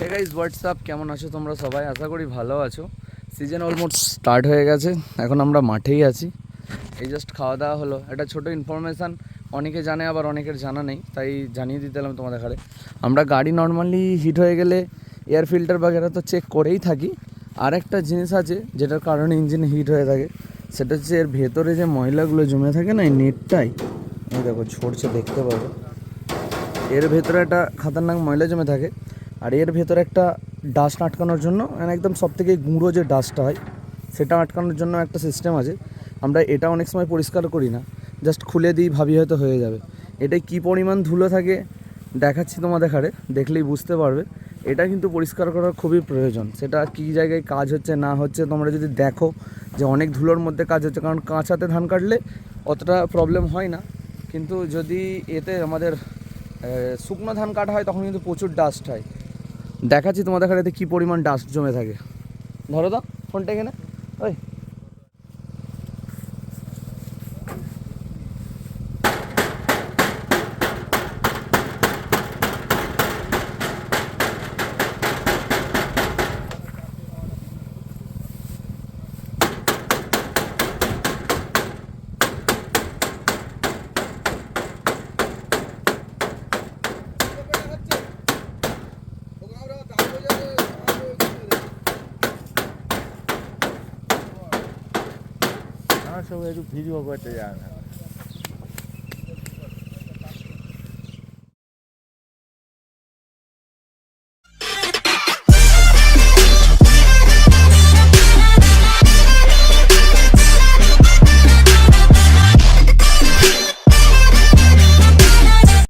Hey guys WhatsApp, কেমন আছো তোমরা সবাই? আশা করি ভালো আছো। সিজন অলমোস্ট স্টার্ট হয়ে গেছে, এখন আমরা মাঠেই আছি। এই জাস্ট খাওয়া দাওয়া হলো। একটা ছোটো ইনফরমেশান অনেকে জানে আবার অনেকের জানা নেই, তাই জানিয়ে দিতে এলাম তোমাদের ঘরে। আমরা গাড়ি নর্মালি হিট হয়ে গেলে এয়ার ফিল্টার বাগেরা তো চেক করেই থাকি। আর একটা জিনিস আছে যেটার কারণে ইঞ্জিন হিট হয়ে থাকে, সেটা হচ্ছে এর ভেতরে যে ময়লাগুলো জমে থাকে না, এই নেটটাই এই দেখো ঝরছে, দেখতে পাবো। এর ভেতরে একটা খাতারনাক ময়লা জমে থাকে, আর এর ভেতরে একটা ডাস্ট আটকানোর জন্য, মানে একদম সব থেকে গুঁড়ো যে ডাস্টটা হয় সেটা আটকানোর জন্য একটা সিস্টেম আছে। আমরা এটা অনেক সময় পরিষ্কার করি না, জাস্ট খুলে দিই, ভাবি হয়তো হয়ে যাবে। এটাই কী পরিমাণ ধুলো থাকে দেখাচ্ছি তোমাদের ঘরে, দেখলেই বুঝতে পারবে। এটা কিন্তু পরিষ্কার করার খুবই প্রয়োজন। সেটা কী জায়গায় কাজ হচ্ছে না হচ্ছে তোমরা যদি দেখো যে অনেক ধুলোর মধ্যে কাজ হচ্ছে, কারণ কাঁচাতে ধান কাটলে অতটা প্রবলেম হয় না, কিন্তু যদি এতে আমাদের শুকনো ধান কাটা হয় তখন কিন্তু প্রচুর ডাস্ট হয়। দেখাচ্ছি তোমাদের এতে কী পরিমাণ ডাস্ট জমে থাকে। ধরো তো ফোনটা এখানে, ওই আমার সব একটু ভিডিও করতে যায় না।